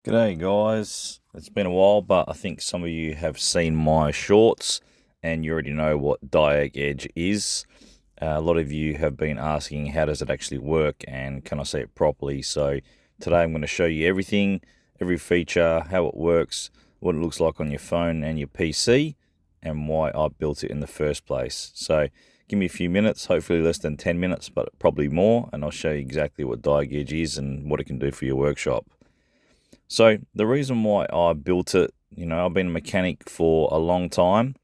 G'day guys, it's been a while, but I think some of you have seen my shorts and you already know what DiagEdge is. A lot of you have been asking how does it actually work and can I say it properly. So today I'm going to show you everything, every feature, how it works, what it looks like on your phone and your PC, and why I built it in the first place. So give me a few minutes, hopefully less than 10 minutes, but probably more, and I'll show you exactly what DiagEdge is and what it can do for your workshop. So the reason why I built it, I've been a mechanic for a long time.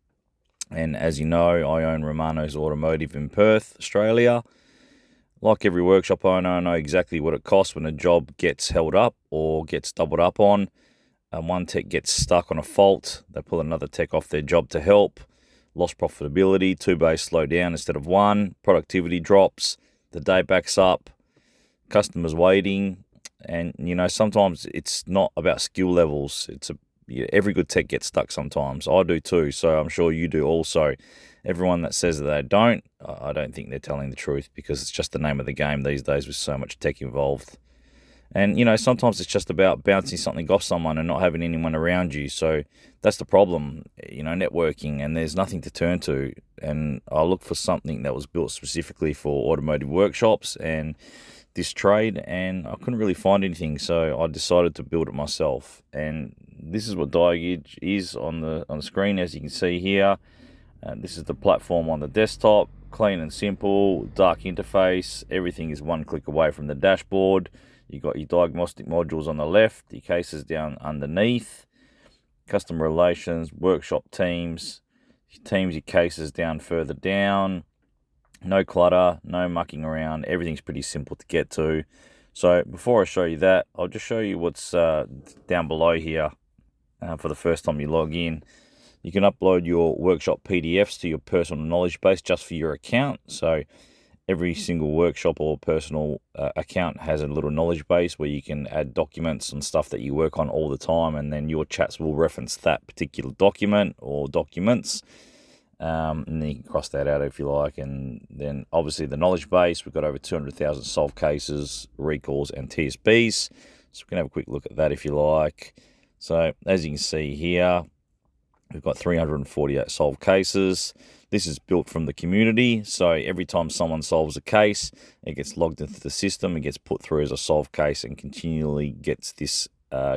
And as you know, I own Romano's Automotive in Perth, Australia. Like every workshop owner, I know exactly what it costs when a job gets held up or gets doubled up on. And one tech gets stuck on a fault. They pull another tech off their job to help. Lost profitability, two bays slow down instead of one. Productivity drops. The day backs up. Customers waiting. And, sometimes it's not about skill levels. Every good tech gets stuck sometimes. I do too, so I'm sure you do also. Everyone that says that they don't, I don't think they're telling the truth, because it's just the name of the game these days with so much tech involved. And, sometimes it's just about bouncing something off someone and not having anyone around you. So that's the problem, networking, and there's nothing to turn to. And I looked for something that was built specifically for automotive workshops and this trade, and I couldn't really find anything, so I decided to build it myself. And this is what DiagEdge is on the screen, as you can see here. This is the platform on the desktop, clean and simple, dark interface. Everything is one click away from the dashboard. You got your diagnostic modules on the left, your cases down underneath, customer relations, workshop teams, your cases down further down. No clutter, no mucking around. Everything's pretty simple to get to. So before I show you that, I'll just show you what's down below here. For the first time you log in, you can upload your workshop PDFs to your personal knowledge base just for your account. So every single workshop or personal account has a little knowledge base where you can add documents and stuff that you work on all the time, and then your chats will reference that particular document or documents. And then you can cross that out if you like. And then obviously the knowledge base, we've got over 200,000 solved cases, recalls, and TSBs. So we can have a quick look at that if you like. So as you can see here, we've got 348 solved cases. This is built from the community. So every time someone solves a case, it gets logged into the system, it gets put through as a solved case, and continually gets this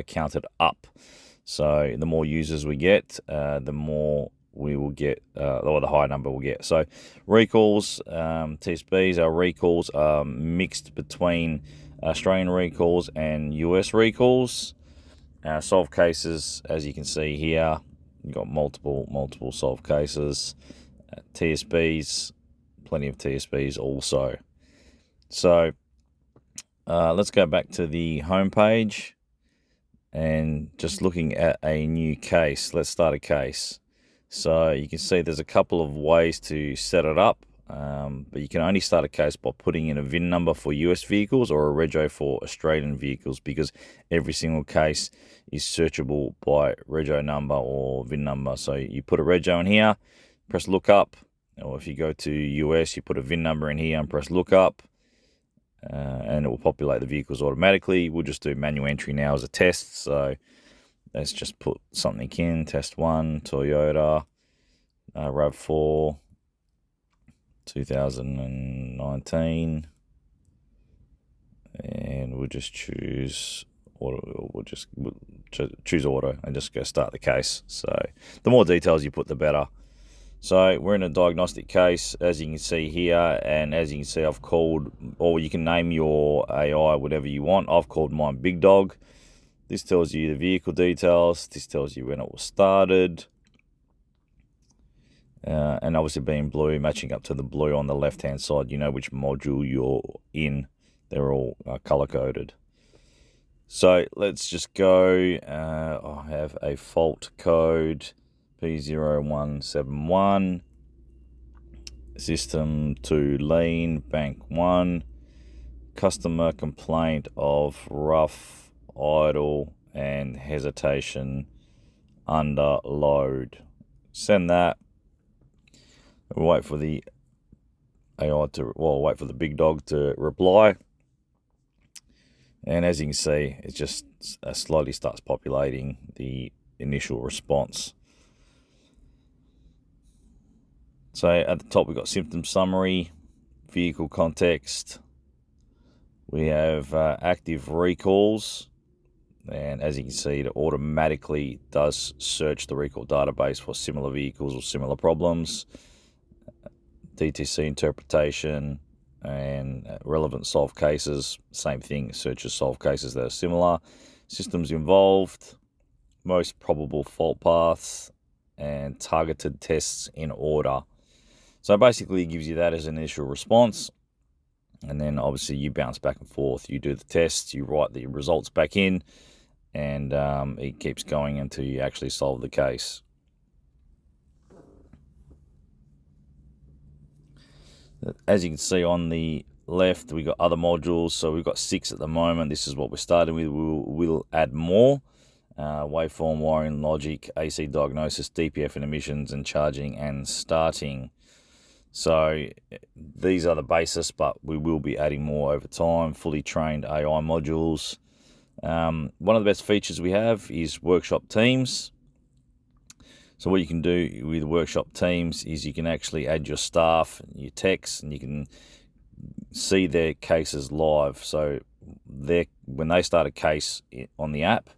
counted up. So the more users we get, the more we will get, or the higher number we'll get. So recalls, TSBs, our recalls are mixed between Australian recalls and US recalls. Solved cases, as you can see here, you've got multiple solved cases. TSBs, plenty of TSBs also. So let's go back to the home page and just looking at a new case. Let's start a case. So you can see there's a couple of ways to set it up, but you can only start a case by putting in a VIN number for US vehicles or a rego for Australian vehicles, because every single case is searchable by rego number or VIN number. So you put a rego in here, press look up, or if you go to US, you put a VIN number in here and press look up, and it will populate the vehicles automatically. We'll just do manual entry now as a test. So let's just put something in, test 1, Toyota, RAV4, 2019, and we'll just choose auto. We'll choose auto and just go start the case. So the more details you put, the better. So we're in a diagnostic case, as you can see here, and as you can see, I've called, or you can name your AI whatever you want. I've called mine Big Dog. This tells you the vehicle details. This tells you when it was started. And obviously being blue, matching up to the blue on the left-hand side, you know which module you're in. They're all color-coded. So let's just go. I have a fault code, P0171. System 2 lean, bank 1. Customer complaint of rough, idle, and hesitation under load. Send that. We'll wait for the AI to, wait for the Big Dog to reply. And as you can see, it just slowly starts populating the initial response. So at the top, we've got symptom summary, vehicle context. We have active recalls. And as you can see, it automatically does search the recall database for similar vehicles or similar problems. DTC interpretation and relevant solved cases. Same thing, searches solved cases that are similar. Systems involved, most probable fault paths, and targeted tests in order. So basically, it gives you that as an initial response. And then obviously you bounce back and forth. You do the tests, you write the results back in, and it keeps going until you actually solve the case. As you can see on the left, we got other modules. So we've got 6 at the moment. This is what we're starting with. We'll add more. Waveform, wiring, logic, AC diagnosis, DPF and emissions, and charging and starting. So these are the basis, but we will be adding more over time. Fully trained AI modules. One of the best features we have is workshop teams. So what you can do with workshop teams is you can actually add your staff, your techs, and you can see their cases live. So when they start a case on the app,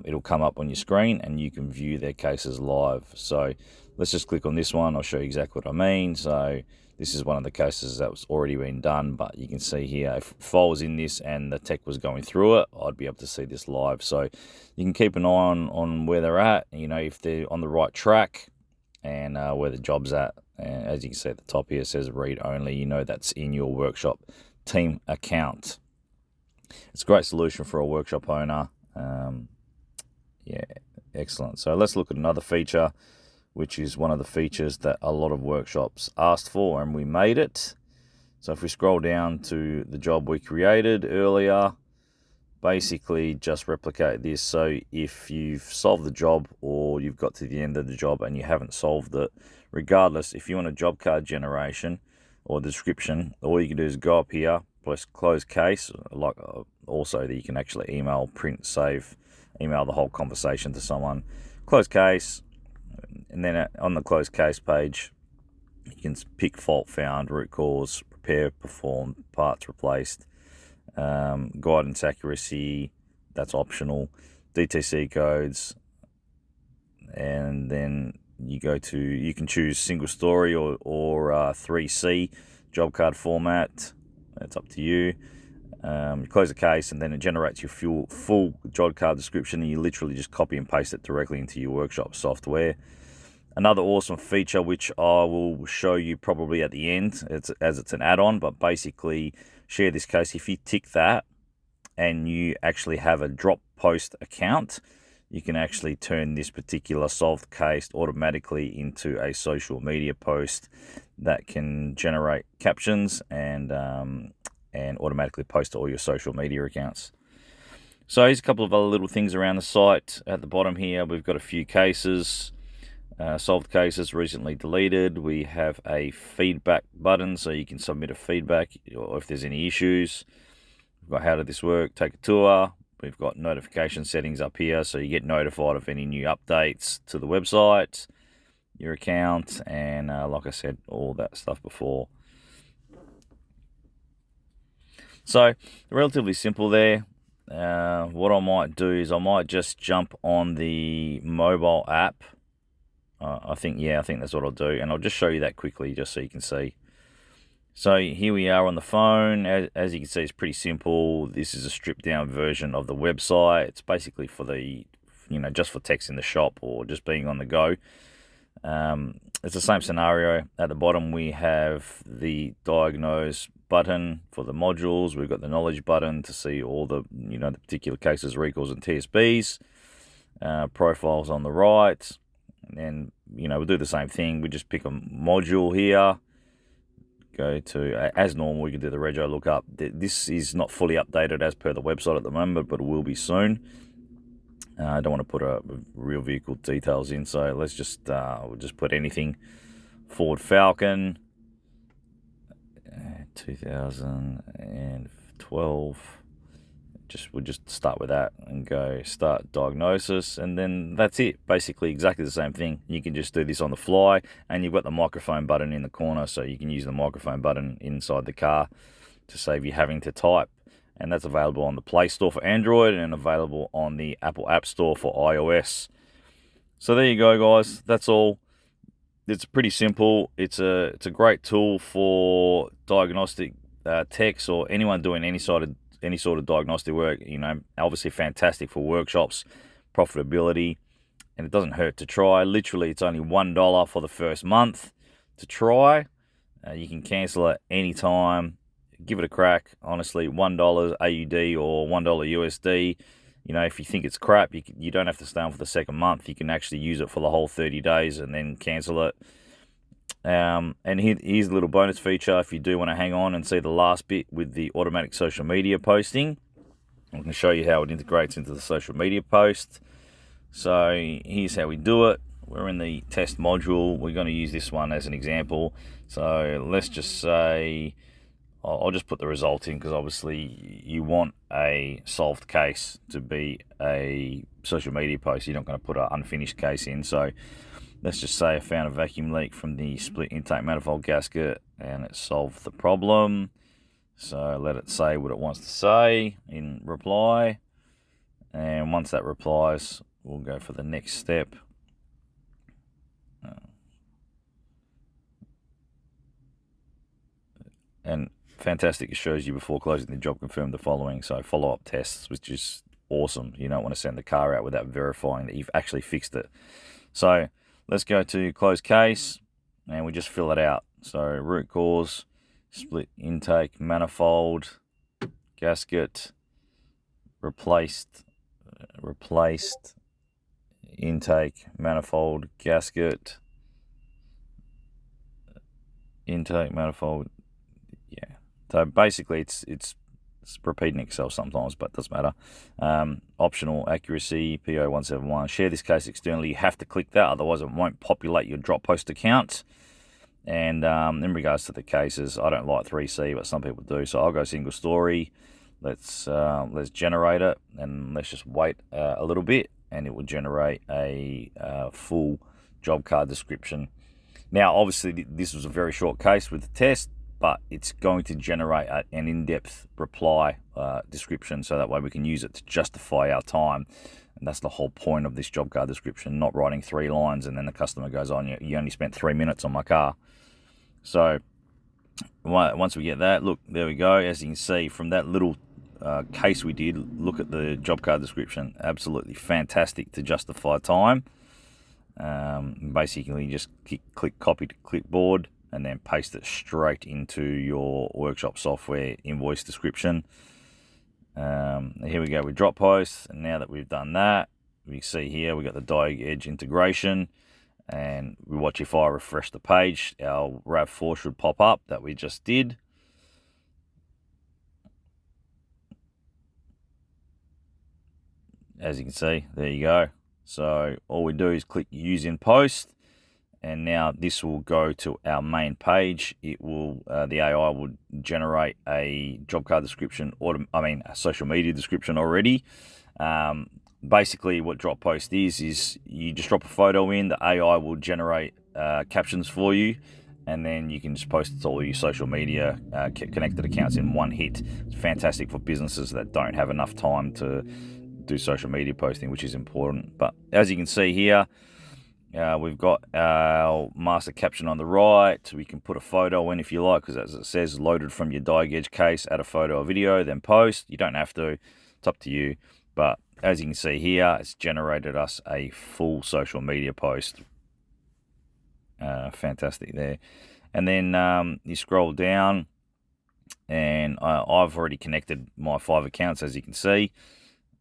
it'll come up on your screen and you can view their cases live. So let's just click on this one. I'll show you exactly what I mean. So this is one of the cases that was already been done, but you can see here, if I was in this and the tech was going through it, I'd be able to see this live. So you can keep an eye on where they're at, if they're on the right track and where the job's at. And as you can see at the top here, it says read only. That's in your workshop team account. It's a great solution for a workshop owner. Yeah, excellent. So let's look at another feature, which is one of the features that a lot of workshops asked for, and we made it. So if we scroll down to the job we created earlier, basically just replicate this. So if you've solved the job or you've got to the end of the job and you haven't solved it, regardless, if you want a job card generation or description, all you can do is go up here, press close case, like also that you can actually email, print, save, email the whole conversation to someone. Close case, and then on the closed case page, you can pick fault found, root cause, repair performed, parts replaced, guidance accuracy, that's optional, DTC codes, and then you can choose single story or 3C job card format. That's up to you. You close the case and then it generates your full job card description, and you literally just copy and paste it directly into your workshop software. Another awesome feature, which I will show you probably at the end, as it's an add-on, but basically share this case. If you tick that and you actually have a DropPost account, you can actually turn this particular solved case automatically into a social media post that can generate captions and automatically post to all your social media accounts. So here's a couple of other little things around the site. At the bottom here, we've got a few cases. Solved cases recently deleted. We have a feedback button, so you can submit a feedback or if there's any issues. We've got how did this work, take a tour. We've got notification settings up here, so you get notified of any new updates to the website, your account, and like I said, all that stuff before. So relatively simple there. What I might do is I might just jump on the mobile app. I think that's what I'll do, and I'll just show you that quickly just so you can see. So here we are on the phone. As you can see, it's pretty simple. This is a stripped down version of the website. It's basically for the, just for text in the shop or just being on the go. It's the same scenario. At the bottom, we have the diagnose button for the modules. We've got the knowledge button to see all the, the particular cases, recalls, and TSBs. Profiles on the right. And, we'll do the same thing. We just pick a module here. Go to, as normal, we can do the rego lookup. This is not fully updated as per the website at the moment, but it will be soon. I don't want to put real vehicle details in, so let's just we'll just put anything. Ford Falcon, 2012. we'll just start with that and go start diagnosis, and then that's it. Basically exactly the same thing. You can just do this on the fly, and you've got the microphone button in the corner, so you can use the microphone button inside the car to save you having to type. And that's available on the Play Store for Android and available on the Apple App Store for iOS. So there you go, guys. That's all. It's pretty simple. It's a great tool for diagnostic techs or anyone doing any sort of diagnostic work. Obviously fantastic for workshops, profitability, and it doesn't hurt to try. Literally, it's only $1 for the first month to try. You can cancel at any time. Give it a crack. Honestly, $1 AUD or $1 USD. If you think it's crap, you don't have to stay on for the second month. You can actually use it for the whole 30 days and then cancel it. And here's a little bonus feature if you do want to hang on and see the last bit with the automatic social media posting. I'm going to show you how it integrates into the social media post. So here's how we do it. We're in the test module. We're going to use this one as an example. So let's just say, I'll just put the result in because obviously you want a solved case to be a social media post. You're not going to put an unfinished case in. So let's just say I found a vacuum leak from the split intake manifold gasket and it solved the problem. So let it say what it wants to say in reply. And once that replies, we'll go for the next step. And fantastic, it shows you before closing the job confirm the following. So follow-up tests, which is awesome. You don't want to send the car out without verifying that you've actually fixed it. So let's go to close case and we just fill it out. So root cause, split intake manifold gasket, replaced intake manifold gasket, intake manifold. Yeah. So basically it's repeating Excel sometimes, but it doesn't matter. Optional accuracy, P0171. Share this case externally. You have to click that, otherwise it won't populate your DropPost account. And in regards to the cases, I don't like 3C, but some people do. So I'll go single story. Let's generate it, and let's just wait a little bit, and it will generate a full job card description. Now, obviously, this was a very short case with the test, but it's going to generate an in-depth reply description, so that way we can use it to justify our time. And that's the whole point of this job card description, not writing 3 lines and then the customer goes on, you only spent 3 minutes on my car. So once we get that, look, there we go. As you can see from that little case we did, look at the job card description. Absolutely fantastic to justify time. Basically, just click copy to clipboard and then paste it straight into your workshop software invoice description. Here we go with DropPost, and now that we've done that, we see here we got the DiagEdge integration, and we watch if I refresh the page, our RAV4 should pop up that we just did. As you can see, there you go. So all we do is click use in post, and now this will go to our main page. It will the AI will generate a job card description, a social media description already. Basically, what DropPost is you just drop a photo in, the AI will generate captions for you, and then you can just post it to all your social media connected accounts in one hit. It's fantastic for businesses that don't have enough time to do social media posting, which is important. But as you can see here, we've got our master caption on the right. We can put a photo in if you like, because as it says, loaded from your DiagEdge case, add a photo or video, then post. You don't have to, it's up to you. But as you can see here, it's generated us a full social media post. Fantastic there. And then you scroll down, and I've already connected my 5 accounts, as you can see,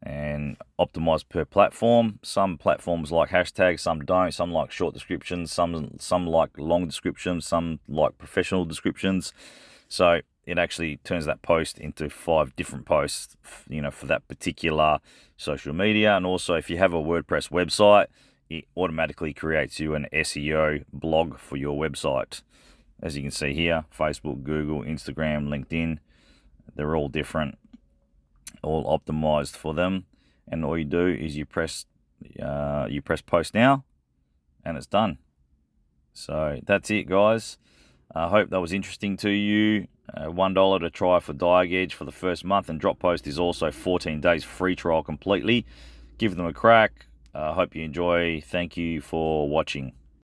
and optimized per platform. Some platforms like hashtags, some don't. Some like short descriptions, some like long descriptions, some like professional descriptions. So it actually turns that post into 5 different posts, for that particular social media. And also, if you have a WordPress website, it automatically creates you an SEO blog for your website. As you can see here, Facebook, Google, Instagram, LinkedIn, they're all different. all optimized for them. And all you do is you press post now, and it's done. So that's it, guys. I hope that was interesting to you. $1 to try for DiagEdge for the first month, and DropPost is also 14 days free trial completely. Give them a crack. I hope you enjoy. Thank you for watching.